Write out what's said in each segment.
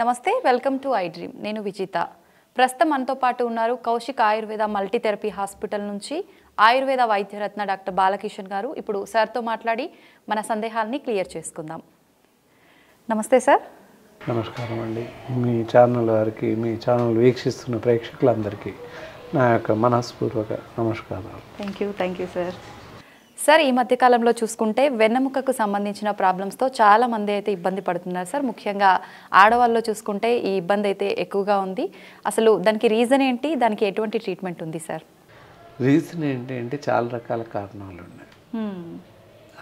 నమస్తే welcome to I dream నేను విజిత ప్రస్తుతం మనతో పాటు ఉన్నారు Kaushik Ayurveda multi therapy hospital నుంచి ఆయుర్వేద వైద్యరత్న డాక్టర్ బాలకిషన్ గారు. ఇప్పుడు సార్తో మాట్లాడి మన సందేహాలని క్లియర్ చేసుకుందాం. నమస్తే సార్. నమస్కారం అండి. మీ ఛానల్ వారికి, మీ ఛానల్ వీక్షిస్తున్న ప్రేక్షకులందరికీ నా యొక్క మనస్పూర్వక నమస్కారాలు. Thank you sir. సార్, ఈ మధ్యకాలంలో చూసుకుంటే వెన్నెముకకు సంబంధించిన ప్రాబ్లమ్స్తో చాలామంది అయితే ఇబ్బంది పడుతున్నారు సార్. ముఖ్యంగా ఆడవాళ్ళలో చూసుకుంటే ఈ ఇబ్బంది అయితే ఎక్కువగా ఉంది. అసలు దానికి రీజన్ ఏంటి, దానికి ఎటువంటి ట్రీట్మెంట్ ఉంది సార్? రీజన్ ఏంటంటే చాలా రకాల కారణాలు ఉన్నాయి.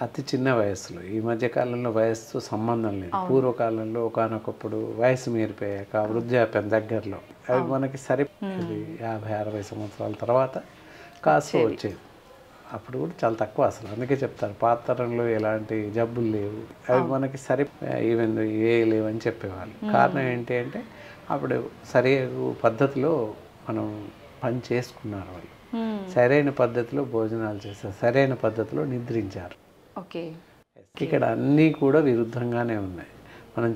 అతి చిన్న వయసులో, ఈ మధ్యకాలంలో వయసుతో సంబంధం లేదు. పూర్వకాలంలో ఒకనొకప్పుడు వయసు మీరిపోయాక వృద్ధాప్యం దగ్గరలో అవి మనకి సరి 50-60 సంవత్సరాల తర్వాత కాస్త వచ్చేది. అప్పుడు కూడా చాలా తక్కువ అసలు. అందుకే చెప్తారు పాత తరంలో ఎలాంటి జబ్బులు లేవు, అవి మనకి సరి ఈవెన్ ఏ లేవని చెప్పేవాళ్ళు. కారణం ఏంటి అంటే అప్పుడు సరైన పద్ధతిలో మనం పని చేసుకున్నారు. వాళ్ళు సరైన పద్ధతిలో భోజనాలు చేశారు, సరైన పద్ధతిలో నిద్రించారు. ఓకే, ఇక్కడ అన్నీ కూడా విరుద్ధంగానే ఉన్నాయి. మనం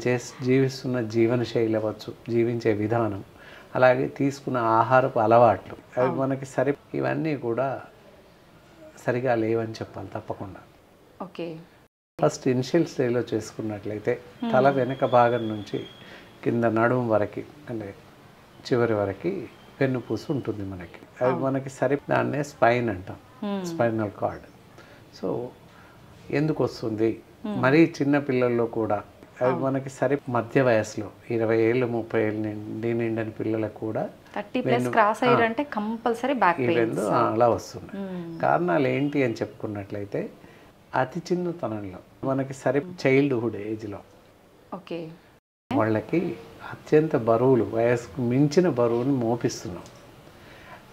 జీవిస్తున్న జీవన శైలి అవ్వచ్చు, జీవించే విధానం, అలాగే తీసుకున్న ఆహారపు అలవాట్లు, అవి మనకి ఇవన్నీ కూడా సరిగా లేవని చెప్పాలి తప్పకుండా. ఓకే, ఫస్ట్ ఇనిషియల్ స్టేజ్లో చేసుకున్నట్లయితే తల వెనక భాగం నుంచి కింద నడుము వరకు అంటే చివరి వరకు వెన్నుపూస ఉంటుంది మనకి. అవి మనకి దాన్నే స్పైన్ అంటాం, స్పైనల్ కార్డ్. సో ఎందుకు వస్తుంది? మరీ చిన్న పిల్లల్లో కూడా అవి మనకి మధ్య వయసులో 20 ఏళ్ళు 30 ఏళ్ళు నిండని పిల్లలకు కూడా 30+ క్రాస్ అయ్యారంటే కంపల్సరీ బ్యాక్ పెయిన్స్ అలా వస్తున్నాయి. కారణాలు ఏంటి అని చెప్పుకున్నట్లయితే అతి చిన్నతనంలో మనకి చైల్డ్హుడ్ ఏజ్లో ఓకే వాళ్ళకి అత్యంత బరువులు, వయసుకు మించిన బరువుని మోపిస్తున్నాం.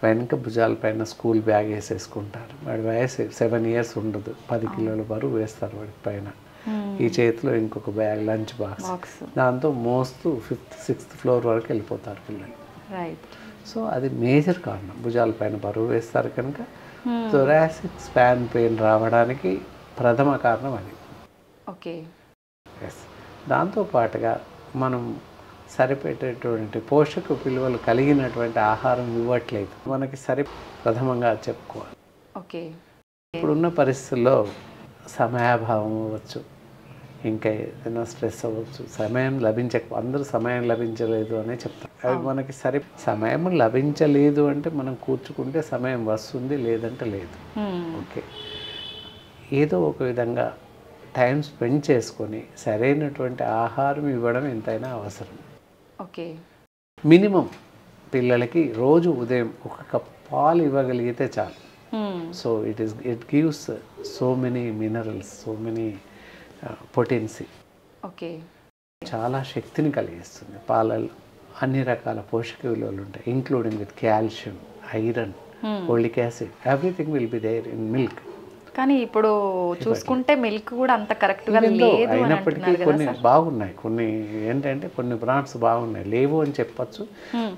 వెనక భుజాలపైన స్కూల్ బ్యాగ్ వేసేసుకుంటారు. వాడి వయసు 7 ఇయర్స్ ఉండదు, 10 కిలోల బరువు వేస్తారు వాడి పైన. ఈ చేతిలో ఇంకొక బ్యాగ్, లంచ్ బాక్స్, దాంతో మోస్తూ 5th 6th ఫ్లోర్ వరకు వెళ్ళిపోతారు పిల్లలు. సో అది మేజర్ కారణం. భుజాలపైన బరువు వేస్తారు కనుక థొరాసిక్ స్పాన్ పెయిన్ రావడానికి ప్రథమ కారణం అది. Okay, yes. దాంతోపాటుగా మనం సరిపెట్టేటువంటి పోషక విలువలు కలిగినటువంటి ఆహారం ఇవ్వట్లేదు మనకి ప్రథమంగా చెప్పుకోవాలి. ఓకే, ఇప్పుడున్న పరిస్థితుల్లో సమయాభావం అవ్వచ్చు, ఇంకా ఏదైనా స్ట్రెస్ అవ్వచ్చు, అందరూ సమయం లభించలేదు అనే చెప్తారు. అవి మనకి సమయం లభించలేదు అంటే మనం కూర్చుకుంటే సమయం వస్తుంది, లేదంటే లేదు. ఓకే, ఏదో ఒక విధంగా టైం స్పెండ్ చేసుకొని సరైనటువంటి ఆహారం ఇవ్వడం ఎంతైనా అవసరం. ఓకే, మినిమం పిల్లలకి రోజు ఉదయం 1 కప్ పాలు ఇవ్వగలిగితే చాలు. So it gives so many minerals, so many potency. Okay, చాలా శక్తిని కలిగిస్తుంది. పాలల్లో అన్ని రకాల పోషక విలువలు ఉంటాయి, including with calcium, iron, folic acid, everything will be there in milk. కానీ ఇప్పుడు చూసుకుంటే మిల్క్ కూడా అంత కరెక్ట్గా లేదు. అయినప్పటికీ కొన్ని బాగున్నాయి, కొన్ని ఏంటంటే కొన్ని బ్రాండ్స్ బాగున్నాయి, లేవు అని చెప్పచ్చు.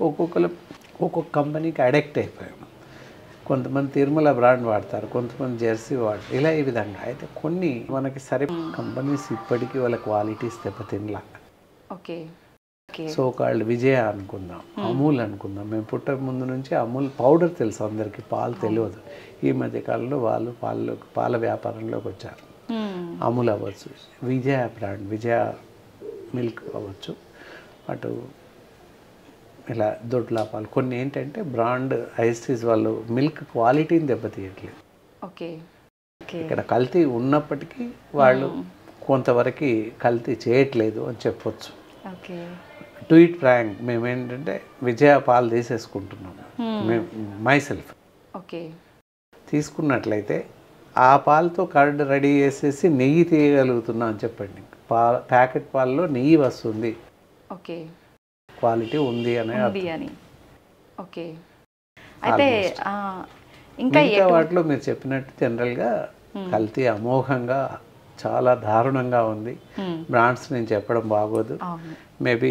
ఒక్కొక్క కంపెనీకి అడిక్ట్ అయిపోయాము. కొంతమంది తిరుమల బ్రాండ్ వాడతారు, కొంతమంది జెర్సీ వాడతారు, ఇలా ఈ విధంగా. అయితే కొన్ని మనకి కంపెనీస్ ఇప్పటికీ వాళ్ళ క్వాలిటీస్ దెబ్బతినలా. ఓకే, సో కాల్డ్ విజయ అనుకుందాం, అమూల్ అనుకుందాం. మేము పుట్టే ముందు నుంచి అమూల్ పౌడర్ తెలుసు అందరికీ, పాలు తెలియదు. ఈ మధ్య కాలంలో వాళ్ళు పాల వ్యాపారంలోకి వచ్చారు. అమూల్ అవ్వచ్చు, విజయ బ్రాండ్, విజయ మిల్క్ అవ్వచ్చు, అటు ఇలా దొడ్లా పాలు. కొన్ని ఏంటంటే బ్రాండ్ ఐస్టీస్ వాళ్ళు మిల్క్ క్వాలిటీని దెబ్బతీయట్లేదు. ఓకే, ఇక్కడ కల్తీ ఉన్నప్పటికీ వాళ్ళు కొంతవరకు కల్తీ చేయట్లేదు అని చెప్పొచ్చు. ఓకే, టు ఇట్ ఫ్రాంక్, మేమేంటంటే విజయ పాలు తీసేసుకుంటున్నాము మేము, మైసెల్ఫ్. ఓకే, తీసుకున్నట్లయితే ఆ పాలతో కర్డ్ రెడీ చేసేసి నెయ్యి తీయగలుగుతున్నాం అని చెప్పండి. ప్యాకెట్ పాలలో నెయ్యి వస్తుంది, ఓకే, క్వాలిటీ ఉంది అని. ఓకే, అయితే ఇంకా వాటిలో మీరు చెప్పినట్టు జనరల్గా కల్తీ అమోఘంగా చాలా దారుణంగా ఉంది. బ్రాండ్స్ నేను చెప్పడం బాగోదు. మేబీ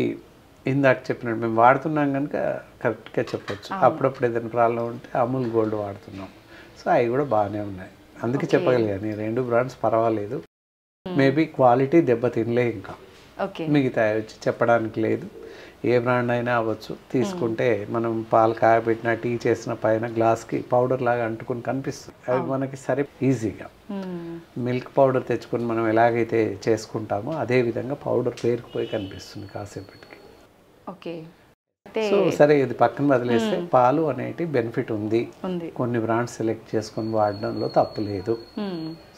ఇందాక చెప్పినట్టు మేము వాడుతున్నాం కనుక కరెక్ట్గా చెప్పొచ్చు. అప్పుడప్పుడు ఏదైనా ప్రాబ్లం ఉంటే అమూల్ గోల్డ్ వాడుతున్నాం. సో అవి కూడా బాగానే ఉన్నాయి, అందుకే చెప్పగలిగాను. 2 బ్రాండ్స్ పర్వాలేదు. మేబీ క్వాలిటీ దెబ్బతినలే ఇంకా. ఓకే. మిగతా వచ్చి చెప్పడానికి లేదు. ఏ బ్రాండ్ అయినా అవ్వచ్చు. తీసుకుంటే మనం పాలు కాగబెట్టిన టీ చేసిన పైన గ్లాస్కి పౌడర్ లాగా అంటుకుని కనిపిస్తుంది. అవి మనకి సరే ఈజీగా మిల్క్ పౌడర్ తెచ్చుకొని మనం ఎలాగైతే చేసుకుంటామో అదే విధంగా పౌడర్ పేరుకుపోయి కనిపిస్తుంది కాసేపటికి. ఓకే. సో సరే ఇది పక్కన వదిలేస్తే పాలు అనేటి బెనిఫిట్ ఉంది. కొన్ని బ్రాండ్స్ సెలెక్ట్ చేసుకొని వాడడంలో తప్పు లేదు.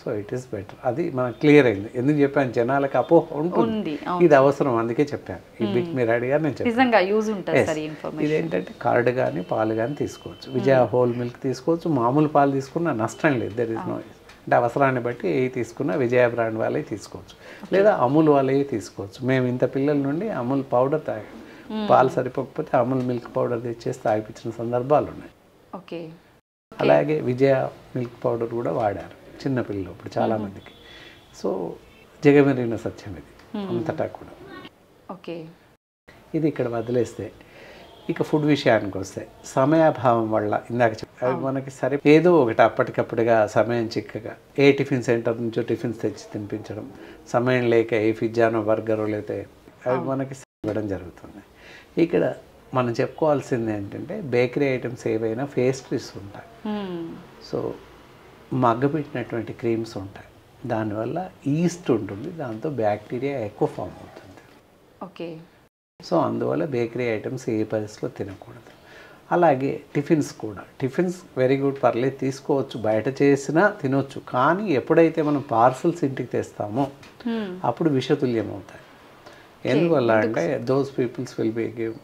So it is better. అది మనకు క్లియర్ అయింది. ఎందుకు చెప్పాను, జనాలకు అపోహ ఉంటుంది, ఇది అవసరం, అందుకే చెప్పాను. ఈ బిట్ మీరు అడిగారు, నేను చెప్పాను. ఇదేంటంటే కర్డ్ కానీ పాలు కానీ తీసుకోవచ్చు. విజయ హోల్ మిల్క్ తీసుకోవచ్చు, మామూలు పాలు తీసుకున్నా నష్టం లేదు. దెర్ ఇస్ నో, అంటే అవసరాన్ని బట్టి ఏ తీసుకున్నా విజయ బ్రాండ్ వాళ్ళే తీసుకోవచ్చు, లేదా అమూల్ వాళ్ళే తీసుకోవచ్చు. మేము ఇంత పిల్లల నుండి అమూల్ పౌడర్ తాగాం. పాలు సరిపోకపోతే అమూల్ మిల్క్ పౌడర్ తెచ్చేసి తాగిపించిన సందర్భాలు ఉన్నాయి. ఓకే. అలాగే విజయ మిల్క్ పౌడర్ కూడా వాడారు చిన్నపిల్లలు ఇప్పుడు చాలామందికి. సో జగమెరిగిన సత్యం ఇది అంతటా కూడా. ఓకే. ఇది ఇక్కడ వదిలేస్తే ఇక ఫుడ్ విషయానికి వస్తే సమయాభావం వల్ల ఇందాక అవి మనకి సరే ఏదో ఒకటి అప్పటికప్పుడుగా సమయం చిక్కగా ఏ టిఫిన్ సెంటర్ నుంచో టిఫిన్స్ తెచ్చి తినిపించడం, సమయం లేక ఏ పిజ్జానో బర్గరో లేతే అవి మనకి ఇవ్వడం జరుగుతుంది. ఇక్కడ మనం చెప్పుకోవాల్సింది ఏంటంటే బేకరీ ఐటమ్స్ ఏవైనా పేస్ట్రీస్ ఉంటాయి. సో మగ్గబెట్టినటువంటి క్రీమ్స్ ఉంటాయి, దానివల్ల ఈస్ట్ ఉంటుంది, దాంతో బ్యాక్టీరియా ఎక్కువ ఫామ్ అవుతుంది. ఓకే. సో అందువల్ల బేకరీ ఐటమ్స్ ఏ పరిస్థితిలో తినకూడదు. అలాగే టిఫిన్స్ కూడా, టిఫిన్స్ వెరీ గుడ్, పర్లేదు తీసుకోవచ్చు, బయట చేసినా తినొచ్చు. కానీ ఎప్పుడైతే మనం పార్సల్స్ ఇంటికి తెస్తామో అప్పుడు విషతుల్యం అవుతాయి. ఎందువల్ల అంటే those peoples will be give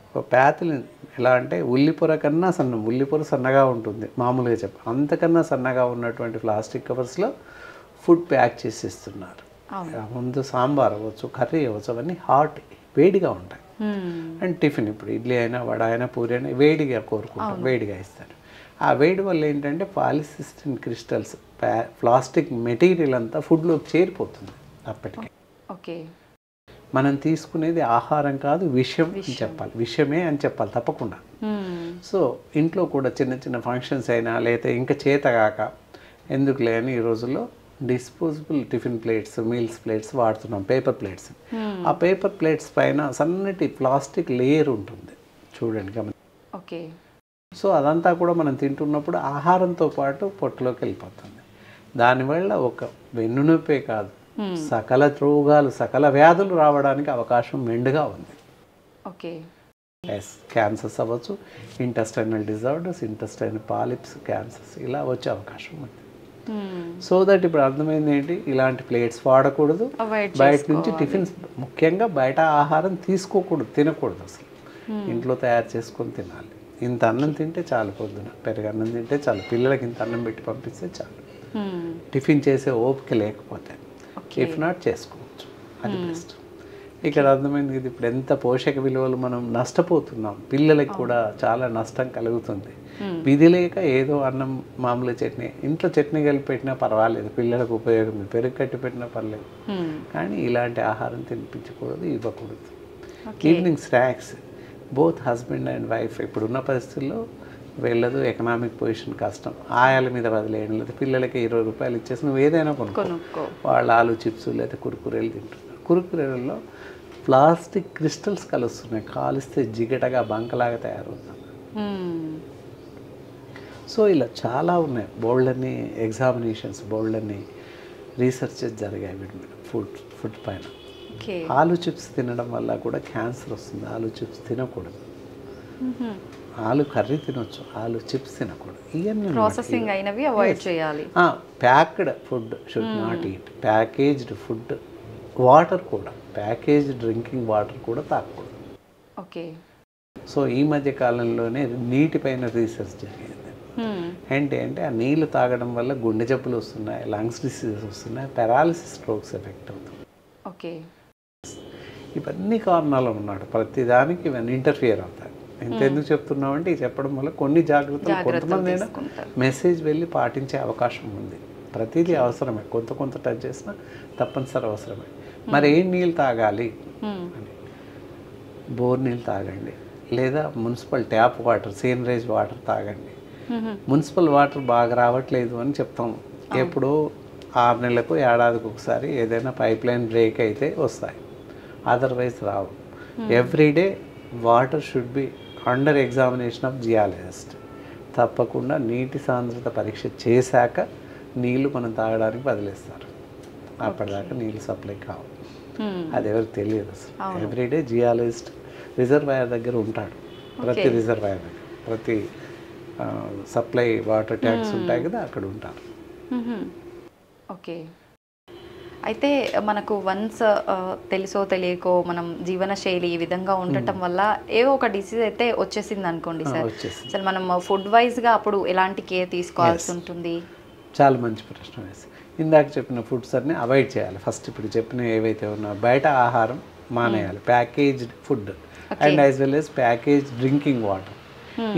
ఒక ప్యాతులు ఎలా అంటే ఉల్లిపొర కన్నా సన్నం, ఉల్లిపొర సన్నగా ఉంటుంది మామూలుగా అంతకన్నా సన్నగా ఉన్నటువంటి ప్లాస్టిక్ కవర్స్లో ఫుడ్ ప్యాక్ చేసి ఇస్తున్నారు. ముందు సాంబార్ అవ్వచ్చు, కర్రీ అవ్వచ్చు, అవన్నీ హాట్ వేడిగా ఉంటాయి. అండ్ టిఫిన్ ఇప్పుడు ఇడ్లీ అయినా వడ అయినా పూరి అయినా వేడిగా కోరుకుంటాం, వేడిగా ఇస్తారు. ఆ వేడి వల్ల ఏంటంటే పాలిసిస్టిన్ క్రిస్టల్స్, ప్లాస్టిక్ మెటీరియల్ అంతా ఫుడ్లోకి చేరిపోతుంది అప్పటికి. ఓకే. మనం తీసుకునేది ఆహారం కాదు, విషయం అని చెప్పాలి, విషయమే అని చెప్పాలి తప్పకుండా. సో ఇంట్లో కూడా చిన్న చిన్న ఫంక్షన్స్ అయినా లేకపోతే ఇంకా చేతగాక ఎందుకులే అని ఈ రోజుల్లో disposable tiffin plates, meals plates వాడుతున్నాం, పేపర్ ప్లేట్స్. ఆ పేపర్ ప్లేట్స్ పైన సన్నటి ప్లాస్టిక్ లేయర్ ఉంటుంది చూడండి, గమని. ఓకే. సో అదంతా కూడా మనం తింటున్నప్పుడు ఆహారంతో పాటు పొట్టలోకి వెళ్ళిపోతుంది. దానివల్ల ఒక వెన్నునొప్పే కాదు, సకల రోగాలు, సకల వ్యాధులు రావడానికి అవకాశం మెండుగా ఉంది. ఓకే. క్యాన్సర్స్ అవ్వచ్చు, intestinal disorders, intestinal polyps, cancers ఇలా వచ్చే అవకాశం ఉంది. సో దట్ ఇప్పుడు అర్థమైంది ఏంటి, ఇలాంటి ప్లేట్స్ వాడకూడదు, బయట నుంచి టిఫిన్స్, ముఖ్యంగా బయట ఆహారం తీసుకోకూడదు, తినకూడదు అసలు. ఇంట్లో తయారు చేసుకొని తినాలి. ఇంత అన్నం తింటే చాలు, పొద్దున పెరుగు అన్నం తింటే చాలు, పిల్లలకి ఇంత అన్నం పెట్టి పంపిస్తే చాలు. టిఫిన్ చేసే ఓపిక లేకపోతే ఇఫ్ నాట్ చేసుకోవచ్చు, అది బెస్ట్. ఇక్కడ అర్థమైంది ఇది ఇప్పుడు ఎంత పోషక విలువలు మనం నష్టపోతున్నాం, పిల్లలకి కూడా చాలా నష్టం కలుగుతుంది. విధి లేక ఏదో అన్నం మామూలు చట్నీ, ఇంట్లో చట్నీ కలిపి పెట్టినా పర్వాలేదు, పిల్లలకు ఉపయోగం, పెరుగు కట్టి పెట్టినా పర్లేదు, కానీ ఇలాంటి ఆహారం తినిపించకూడదు, ఇవ్వకూడదు. Evening snacks both husband and wife ఇప్పుడున్న పరిస్థితుల్లో వెళ్ళదు, ఎకనామిక్ పొజిషన్ కష్టం, ఆయాల మీద వదిలేయడం లేదు, పిల్లలకి 20 రూపాయలు ఇచ్చేసి నువ్వు ఏదైనా కొనుక్కో, వాళ్ళు ఆలు చిప్స్ లేదా కురుకురేలు తింటున్నారు. కురుకురేలలో ప్లాస్టిక్ క్రిస్టల్స్ కలుస్తున్నాయి, కాలిస్తే జిగటగా బంకలాగా తయారవుతుంది. సో ఇలా చాలా ఉన్నాయి, బోల్డన్ని ఎగ్జామినేషన్స్, బోల్డన్ని రీసెర్చెస్ జరిగాయి వీటి మీద, ఫుడ్ పైన. ఆలు చిప్స్ తినడం వల్ల కూడా క్యాన్సర్ వస్తుంది. ఆలు చిప్స్ తినకూడదు, ఆలు కర్రీ తినొచ్చు, ఆలు చిప్స్ తినకూడదు. ఇవన్నీ ప్రాసెసింగ్ అయినవి అవాయిడ్ చేయాలి. Packed food should not eat, packaged food, water కూడా, ప్యాకేజ్ డ్రింకింగ్ వాటర్ కూడా తాగకూడదు. ఓకే. సో ఈ మధ్య కాలంలోనే నీటిపైన రీసెర్చ్ జరిగింది. ఏంటి అంటే ఆ నీళ్లు తాగడం వల్ల గుండె జబ్బులు వస్తున్నాయి, లంగ్స్ డిసీజెస్ వస్తున్నాయి, పెరాలిసిస్, స్ట్రోక్స్ ఎఫెక్ట్ అవుతుంది. ఓకే. ఇవన్నీ కారణాలు ఉన్నాడు, ప్రతిదానికి ఇవన్నీ ఇంటర్ఫియర్ అవుతాయి. ఎందుకు చెప్తున్నామంటే ఇది చెప్పడం వల్ల కొన్ని జాగ్రత్తలు కొంతమంది మెసేజ్ వెళ్ళి పాటించే అవకాశం ఉంది. ప్రతిదీ అవసరమే, కొంత టచ్ చేసినా తప్పనిసరి అవసరమే. మరి ఏం నీళ్ళు తాగాలి అని, బోర్ నీళ్ళు తాగండి, లేదా municipal tap water, seigniorage water తాగండి. మున్సిపల్ వాటర్ బాగా రావట్లేదు అని చెప్తాం, ఎప్పుడో 6 నెలలకు ఏడాదికి ఒకసారి ఏదైనా పైప్ లైన్ బ్రేక్ అయితే వస్తాయి. Otherwise Rao. Everyday water should be under examination of geologist. తప్పకుండా నీటి సాంద్రత పరీక్ష చేశాక నీళ్లు మనం తాగడానికి వదిలేస్తారు. అప్పటిదాకా నీళ్ళు సప్లై కావు. అది ఎవరికి తెలియదు అసలు. ఎవ్రీడే జియాలజిస్ట్ రిజర్వాయర్ దగ్గర ఉంటాడు. ప్రతి రిజర్వాయర్ దగ్గర, ప్రతి సప్లై వాటర్ ట్యాంక్స్ ఉంటాయి కదా, అక్కడ ఉంటారు. ఓకే. అయితే మనకు వన్స్ తెలుసో తెలియకో మనం జీవన శైలి ఈ విధంగా ఉండటం వల్ల ఏవో ఒక డిసీజ్ అయితే వచ్చేసింది అనుకోండి సార్, అసలు మనం ఫుడ్ వైజ్గా అప్పుడు ఎలాంటి కేర్ తీసుకోవాల్సి ఉంటుంది? చాలా మంచి ప్రశ్న వేసి. ఇందాక చెప్పిన ఫుడ్స్ అన్ని అవాయిడ్ చేయాలి. ఫస్ట్ ఇప్పుడు చెప్పిన ఏవైతే ఉన్నా బయట ఆహారం మానేయాలి. Packaged food and as well as package drinking water.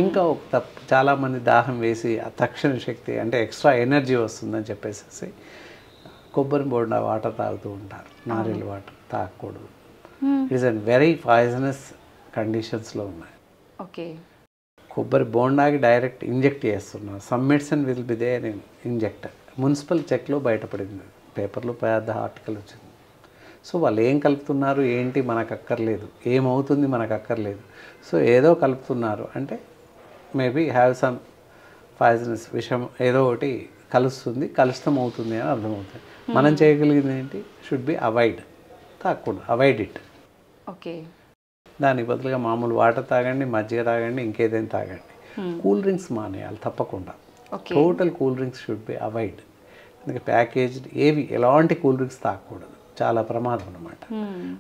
ఇంకా ఒక చాలామంది దాహం వేసి ఆ తక్షణ శక్తి అంటే ఎక్స్ట్రా ఎనర్జీ వస్తుందని చెప్పేసి కొబ్బరి బోండా వాటర్ తాగుతూ ఉంటారు. నారియల్ వాటర్ తాగకూడదు. ఇట్స్ అండ్ వెరీ పాయిజనస్ కండిషన్స్లో ఉన్నాయి. ఓకే. కొబ్బరి బోండాకి డైరెక్ట్ ఇంజెక్ట్ చేస్తున్నారు. Some medicine will be there in injector. Municipal చెక్లో బయటపడింది, పేపర్లో పెద్ద ఆర్టికల్ వచ్చింది. సో వాళ్ళు ఏం కలుపుతున్నారు ఏంటి మనకు అక్కర్లేదు, ఏమవుతుంది మనకు అక్కర్లేదు. సో ఏదో కలుపుతున్నారు అంటే మేబీ హ్యావ్ సమ్ పాయిజనస్ విషయం ఏదో ఒకటి కలుస్తుంది, కలుషితం అవుతుంది అని అర్థమవుతుంది. మనం చేయగలిగింది ఏంటి? Should be avoid. తాగకూడదు, అవాయిడ్ ఇట్. ఓకే. దానికి బదులుగా మామూలు వాటర్ తాగండి, మజ్జిగ తాగండి, ఇంకేదైనా తాగండి. కూల్ డ్రింక్స్ మానేయాలి తప్పకుండా. Total cool drinks should be avoid. అందుకే ప్యాకేజ్డ్ ఏవి ఎలాంటి కూల్ డ్రింక్స్ తాగకూడదు, చాలా ప్రమాదం అన్నమాట.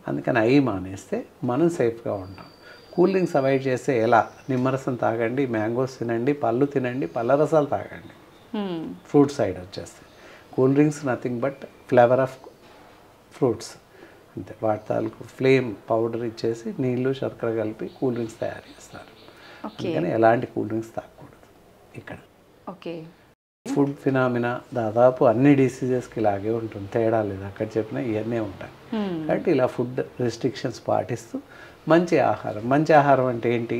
అందుకని అవి మానేస్తే మనం సేఫ్గా ఉంటాం. కూల్ డ్రింక్స్ అవాయిడ్ చేస్తే ఎలా? నిమ్మరసం తాగండి, మ్యాంగోస్ తినండి, పళ్ళు తినండి, పళ్ళ రసాలు తాగండి. ఫ్రూట్ సైడ్ వచ్చేస్తే cool drinks nothing but flavour of fruits అంతే. వాటి తాలూకు ఫ్లేమ్ పౌడర్ ఇచ్చేసి నీళ్ళు శర్కర కలిపి కూల్ డ్రింక్స్ తయారు చేస్తారు. అందుకని ఎలాంటి కూల్ డ్రింక్స్ తాగకూడదు ఇక్కడ. ఓకే. ఫుడ్ ఫినామినా దాదాపు అన్ని డిసీజెస్కి ఇలాగే ఉంటుంది, తేడా లేదు. అక్కడ చెప్పిన ఇవన్నీ ఉంటాయి. కాబట్టి ఇలా ఫుడ్ రెస్ట్రిక్షన్స్ పాటిస్తూ మంచి ఆహారం. మంచి ఆహారం అంటే ఏంటి?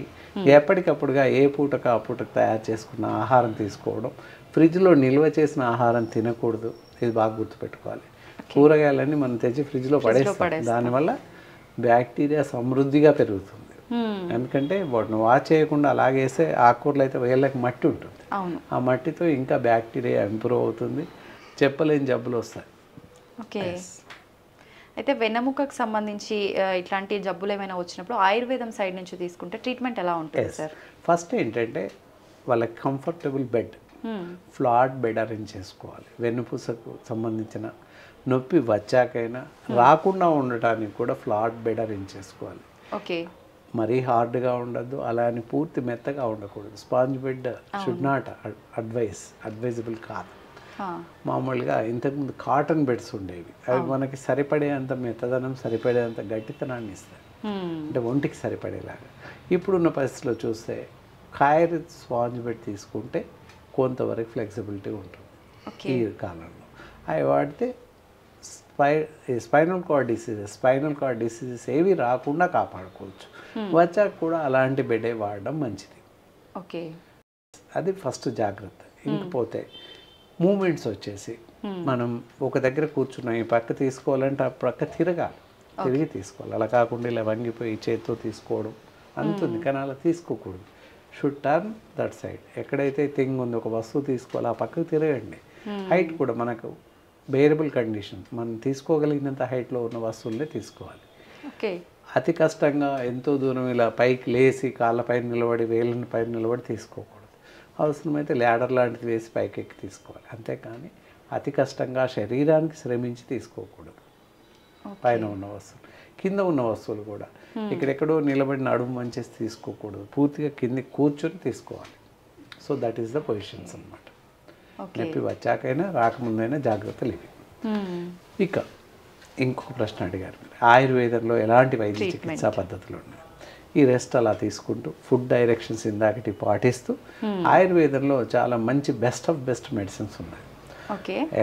ఎప్పటికప్పుడుగా ఏ పూటకు ఆ పూటకు తయారు చేసుకున్న ఆహారం తీసుకోవడం. ఫ్రిడ్జ్లో నిల్వ చేసిన ఆహారం తినకూడదు. ఇది బాగా గుర్తుపెట్టుకోవాలి. కూరగాయలన్నీ మనం తెచ్చి ఫ్రిడ్జ్లో పడేస్తాం. దానివల్ల బ్యాక్టీరియా సమృద్ధిగా పెరుగుతుంది. ఎందుకంటే వాటిని వాష్ చేయకుండా అలాగేస్తే ఆకుకూరలు అయితే వేళ్ళకి మట్టి ఉంటుంది. ఆ మట్టితో ఇంకా బ్యాక్టీరియా ఇంప్రూవ్ అవుతుంది, చెప్పలేని జబ్బులు వస్తాయి. ఓకే. అయితే వెన్నెముకకు సంబంధించి ఇట్లాంటి జబ్బులు ఏమైనా వచ్చినప్పుడు ఆయుర్వేదం సైడ్ నుంచి తీసుకుంటే ట్రీట్మెంట్ ఎలా ఉంటుంది సార్? ఫస్ట్ ఏంటంటే వాళ్ళకి comfortable bed, flat bed arrange చేసుకోవాలి. వెన్నుపూసకు సంబంధించిన నొప్పి వచ్చాకైనా రాకుండా ఉండటానికి కూడా ఫ్లాట్ బెడ్ అరేంజ్ చేసుకోవాలి. ఓకే. మరీ హార్డ్గా ఉండద్దు, అలా అని పూర్తి మెత్తగా ఉండకూడదు. Sponge bed should not advisable కాదు. మామూలుగా ఇంతకుముందు కాటన్ బెడ్స్ ఉండేవి. అవి మనకి సరిపడేంత మెత్తదనం, సరిపడేంత గట్టితనాన్ని ఇస్తాయి, అంటే ఒంటికి సరిపడేలాగా. ఇప్పుడున్న పరిస్థితిలో చూస్తే ఖైర్ స్పాంజ్ బెడ్ తీసుకుంటే కొంతవరకు ఫ్లెక్సిబిలిటీ ఉంటుంది ఈ కాలంలో. అవి వాడితే స్పైనల్ కార్డ్ డిసీజెస్ ఏవి రాకుండా కాపాడుకోవచ్చు. వచ్చాక కూడా అలాంటి బెడే వాడడం మంచిది. ఓకే. అది ఫస్ట్ జాగ్రత్త. ఇంకపోతే మూమెంట్స్ వచ్చేసి మనం ఒక దగ్గర కూర్చున్నాం, ఈ పక్క తీసుకోవాలంటే ఆ పక్క తిరిగి తీసుకోవాలి. అలా కాకుండా ఇలా వంగిపోయి చేతితో తీసుకోవడం అంతుంది, కానీ అలా తీసుకోకూడదు. Should turn that side. ఎక్కడైతే థింగ్ ఉందో ఒక వస్తువు తీసుకోవాలి, ఆ పక్కకు తిరగండి. హైట్ కూడా మనకు బేరబుల్ కండిషన్, మనం తీసుకోగలిగినంత హైట్లో ఉన్న వస్తువులనే తీసుకోవాలి. ఓకే. అతి కష్టంగా ఎంతో దూరం ఇలా పైకి లేచి కాళ్ళపైన నిలబడి వేళ్ళని పైన నిలబడి తీసుకోకూడదు. అవసరమైతే ల్యాడర్ లాంటిది వేసి పైకి ఎక్కి తీసుకోవాలి. అంతేకాని అతి కష్టంగా శరీరానికి శ్రమించి తీసుకోకూడదు. పైన ఉన్న వస్తువులు, కింద ఉన్న వస్తువులు కూడా ఇక్కడెక్కడో నిలబడి నడుము మంచేసి తీసుకోకూడదు. పూర్తిగా కింద కూర్చొని తీసుకోవాలి. So that is the positions అన్నమాట. నొప్పి వచ్చాకైనా రాకముందైనా జాగ్రత్తలు ఇవి. ఇక ఇంకొక ప్రశ్న అడిగారు, ఆయుర్వేదంలో ఎలాంటి వైద్య చికిత్సా పద్ధతులు ఉన్నాయి? ఈ రెస్ట్ అలా తీసుకుంటూ ఫుడ్ డైరెక్షన్స్ ఇందాకటి పాటిస్తూ ఆయుర్వేదంలో చాలా మంచి బెస్ట్ ఆఫ్ బెస్ట్ మెడిసిన్స్ ఉన్నాయి.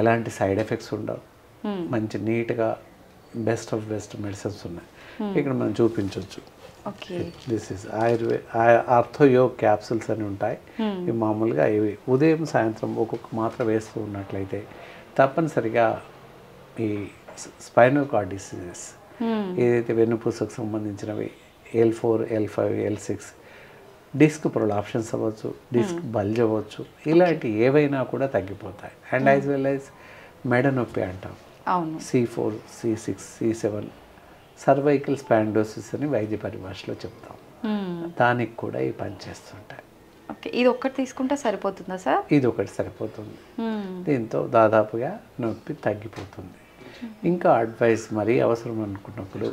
ఎలాంటి సైడ్ ఎఫెక్ట్స్ ఉండవు, మంచి నీట్గా బెస్ట్ ఆఫ్ బెస్ట్ మెడిసిన్స్ ఉన్నాయి. ఇక్కడ మనం చూపించవచ్చు. దిస్ ఇస్ ఆర్థోయోగ్ క్యాప్సూల్స్ అని ఉంటాయి. ఇవి మామూలుగా ఇవి ఉదయం సాయంత్రం ఒక్కొక్క మాత్ర వేస్తూ ఉన్నట్లయితే తప్పనిసరిగా ఈ స్పైనల్ కార్డ్ డిసీజెస్ ఏదైతే వెన్నుపూసకు సంబంధించినవి L4, L5, L6, డిస్క్ ప్రొలాప్షన్స్ అవ్వచ్చు, డిస్క్ బల్జ్ అవ్వచ్చు, ఇలాంటి ఏవైనా కూడా తగ్గిపోతాయి. అండ్ యాజ్ వెల్ యాజ్ మెడ నొప్పి అంటాం, అవును, C4, C6, C7 cervical spondylosis అని వైద్య పరిభాషలో చెప్తాం. దానికి కూడా ఈ పని చేస్తుంటాయి. ఓకే, ఇది ఒక్కటి తీసుకుంటే సరిపోతుందా సార్? ఇది ఒకటి సరిపోతుంది. దీంతో దాదాపుగా నొప్పి తగ్గిపోతుంది. ఇంకా అడ్వైస్ మరీ అవసరం అనుకున్నప్పుడు,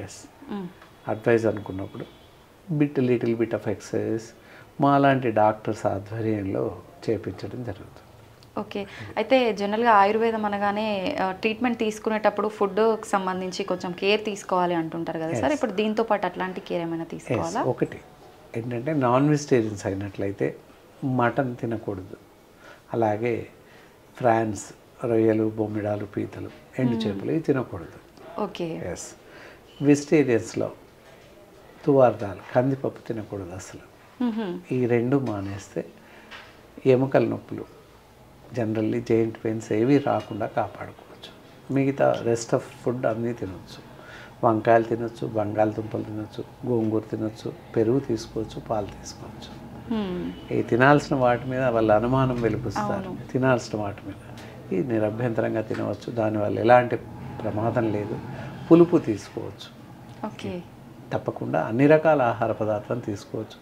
ఎస్, అడ్వైస్ అనుకున్నప్పుడు లిటిల్ బిట్ ఆఫ్ ఎక్సర్సైజ్ మా లాంటి డాక్టర్స్ ఆధ్వర్యంలో చేపించడం జరుగుతుంది. ఓకే, అయితే జనరల్గా ఆయుర్వేదం అనగానే ట్రీట్మెంట్ తీసుకునేటప్పుడు ఫుడ్కి సంబంధించి కొంచెం కేర్ తీసుకోవాలి అంటుంటారు కదా సార్, ఇప్పుడు దీంతో పాటు అట్లాంటి కేర్ ఏమైనా తీసుకోవాలా? ఒకటి ఏంటంటే నాన్ వెజిటేరియన్స్ అయినట్లయితే మటన్ తినకూడదు. అలాగే ఫ్రాన్స్, రొయ్యలు, బొమ్మిడాలు, పీతలు, ఎండు చేపలు ఇవి తినకూడదు. Okay, yes. వెజిటేరియన్స్లో తువార్దాలు, కందిపప్పు తినకూడదు అసలు. ఈ రెండు మానేస్తే ఎముకల నొప్పులు, జనరల్లీ జాయింట్ పెయిన్స్ ఏవి రాకుండా కాపాడుకోవచ్చు. మిగతా రెస్ట్ ఆఫ్ ఫుడ్ అన్నీ తినొచ్చు. వంకాయలు తినొచ్చు, బంగాళదుంపలు తినొచ్చు, గోంగూర తినొచ్చు, పెరుగు తీసుకోవచ్చు, పాలు తీసుకోవచ్చు. ఈ తినాల్సిన వాటి మీద వాళ్ళ అనుమానం వెలిపిస్తారు. తినాల్సిన వాటి మీద ఈ నిరభ్యంతరంగా తినవచ్చు, దానివల్ల ఎలాంటి ప్రమాదం లేదు. పులుపు తీసుకోవచ్చు. ఓకే, తప్పకుండా అన్ని రకాల ఆహార పదార్థాలు తీసుకోవచ్చు.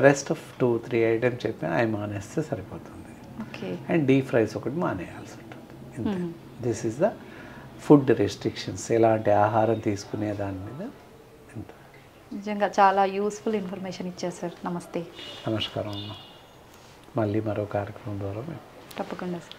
రెస్ట్ ఆఫ్ 2-3 ఐటమ్స్ చెప్పిన అవి మానేస్తే సరిపోతుంది. అండ్ డీప్ ఫ్రైస్ ఒకటి మానేయాల్సి ఉంటుంది. ఇంతే. This is the food restrictions, ఎలాంటి ఆహారం తీసుకునే దాని మీద. ఇంత. నిజంగా చాలా యూస్ఫుల్ ఇన్ఫర్మేషన్ ఇచ్చారు సార్. నమస్తే. నమస్కారం అమ్మ. మళ్ళీ మరో కార్యక్రమం ద్వారా తప్పకుండా సార్.